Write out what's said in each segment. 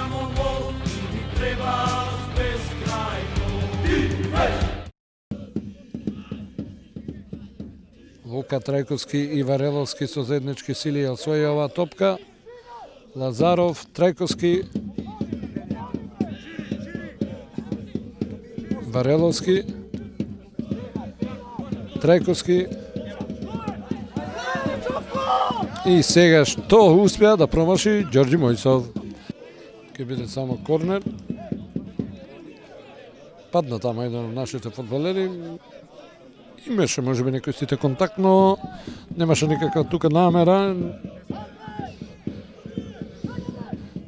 samo gol i mi treba beskrajno. Ti već! Лука Трајковски и Вареловски со заеднички сили ја освои оваа топка. Лазаров, Трајковски, Вареловски, Трајковски. И сега што успеа да промаши Ѓорѓи Мојсов. Ке биде само корнер. Падна тamo еден од нашите фудбалери. Имаше можеби некој сите контакт, но немаше никаква тука намера.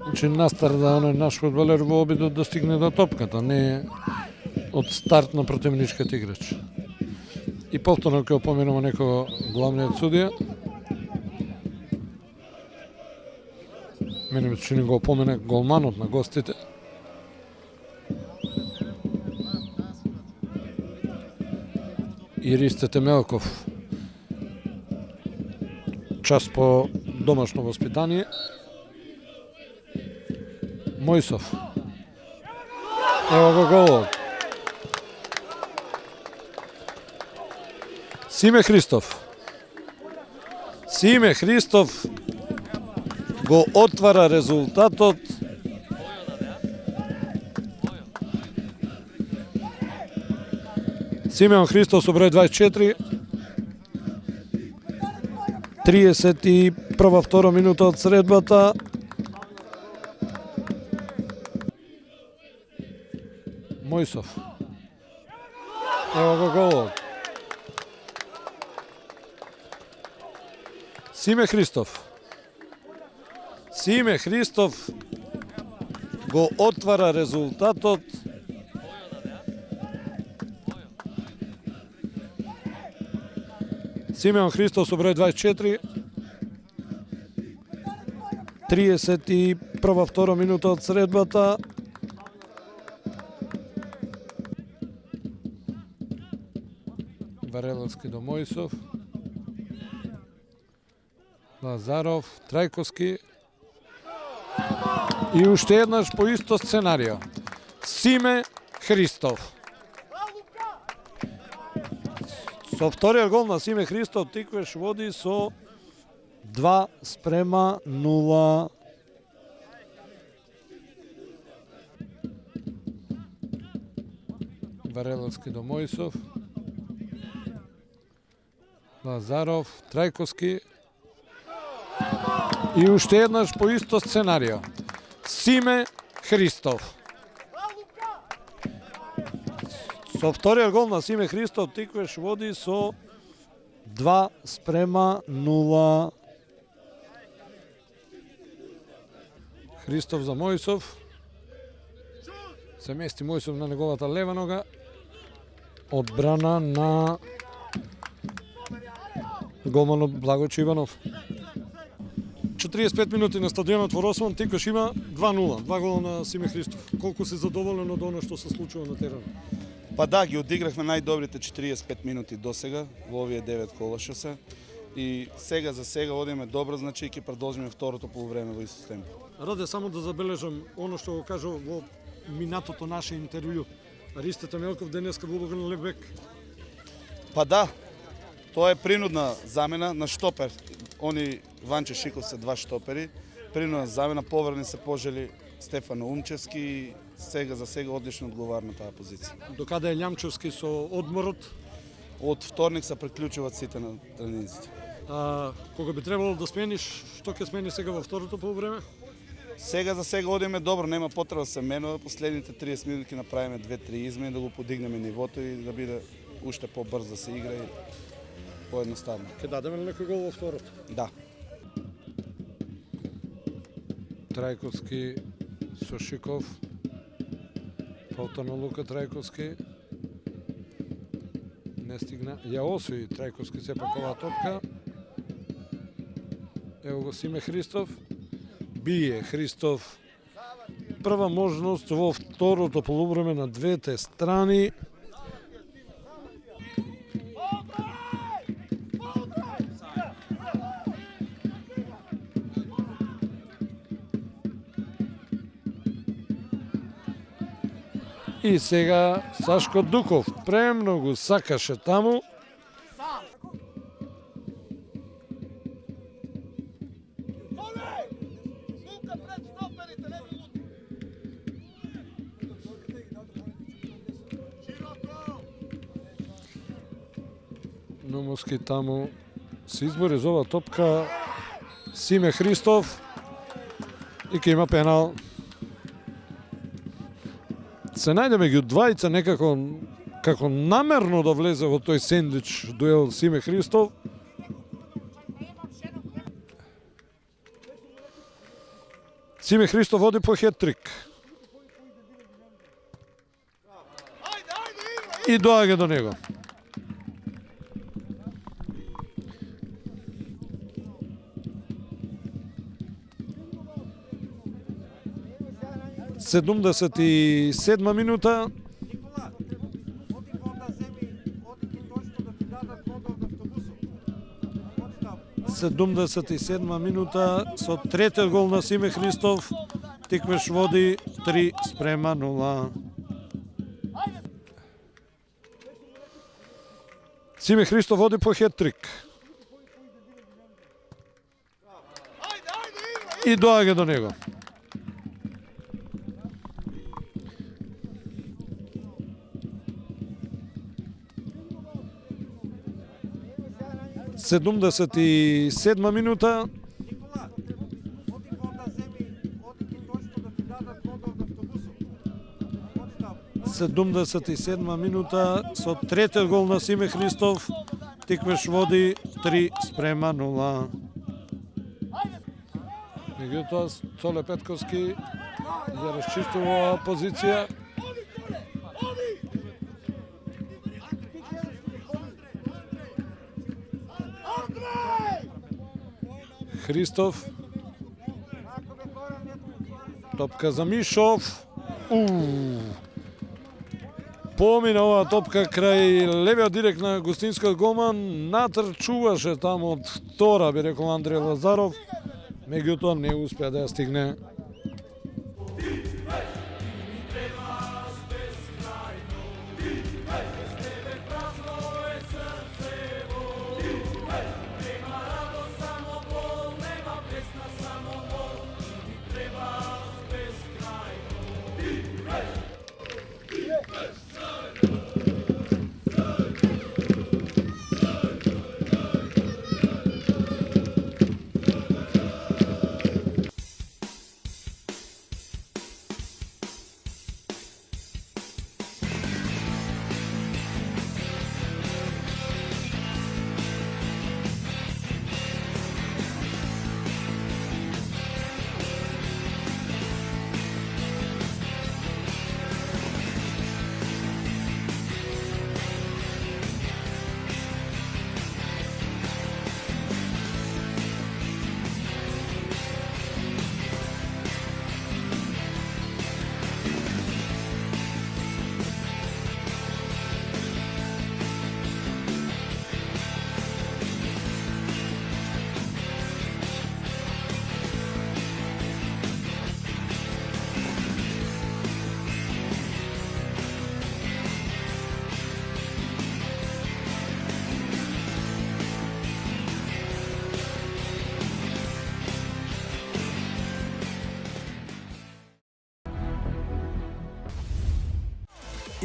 Значи настар да оној наш фудбалер во обид да достигне до топката, не од старт на противничкиот играч. И повторно ќе опоменува некој главниот судија. Мене ми чини го опомена голманот на гостите. Иристе Темелков. Час по домашно воспитание. Мојсов. Ево го голот. Симе Христов. Симе Христов го отвара резултатот. Симеон Христов со број 24. 31-2 минута од средбата. Мојсов. Ево го голот. Симе Христов. Симе Христов го отвара резултатот. Симеон Христов со број 24. 31-2 минута од средбата. Вареловски до Мојсов. Лазаров, Трајковски. И уште еднаш по исто сценарио. Симе Христов. Со вториот гол на Симе Христов Тиквеш води со 2:0. Вареловски до Мојсов. Лазаров, Трајковски. И уште еднаш по исто сценарио. Симе Христов. Со вториот гол на Симе Христов Тиквеш води со 2:0. Христов за Мојсов. Се мести Мојсов на неговата лева нога. Одбрана на голманот Благојче Иванов. 45 минути на стадионот во Росман, Тиквеш има 2:0, 2 гола на Симе Христов. Колку си задоволен од она што се случува на теренот? Па да, ги одиграхме најдобрите 45 минути до сега во овие 9 кола што се. И сега за сега одиме добро, значи ќе продолжиме второто полувреме во исто темпо. Раде само да забележам оно што го кажа во минатото наше интервју. Аристе Темелков денеска во улога на лев бек. Па да, тоа е принудна замена на штопер. Они Ванче Шиков се два штопери. Принудна замена, поврани се пожели Стефано Умчевски и сега за сега одлично одговара на таа позиција. Докаде е Љамчевски со одморот? Од вторник се приклучуваат сите на тренинзите. Кога би требало да смениш, што ќе смени сега во второто полувреме? Сега за сега одиме добро, нема потреба да се менува. Последните 30 минути направиме 2-3 измени да го подигнеме нивото и да биде уште побрз да се игра и поедноставно. Ќе дадеме ли некој гол во второто? Да. Трајковски со Шиков. Повторно Лука Трајковски. Не стигна. Ја освои Трајковски сепак оваа топка. Ево го Симе Христов. Бие Христов. Прва можност во второто полувреме на двете страни. И сега Сашко Дуков премногу сакаше таму. Номоски таму се избори за оваа топка Симе Христов и ке има пенал. Се најде меѓу двајца некако како намерно да влезе во тој сендвич дуел Симе Христов. Симе Христов води по хет-трик. И доаѓа до него. Седумдесет и седма минута. 77 минута со третиот гол на Симе Христов. Тиквеш води 3:0. Симе Христов води по хет-трик. И доаѓа до него. Седумдесет и седма минута. 77 минута со третиот гол на Симе Христов. Тиквеш води 3:0. Меѓутоа Цоле Петковски ја расчистува оваа позиција. Христов. Топка за Мишов. Помина оваа топка крај левиот директ на гостинскиот голман. Натрчуваше таму од втора, би рекол Андреј Лазаров. Меѓутоа не успеа да ја стигне.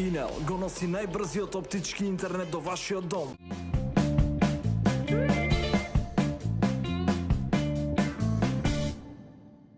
Инел го носи најбрзиот оптички интернет до вашиот дом.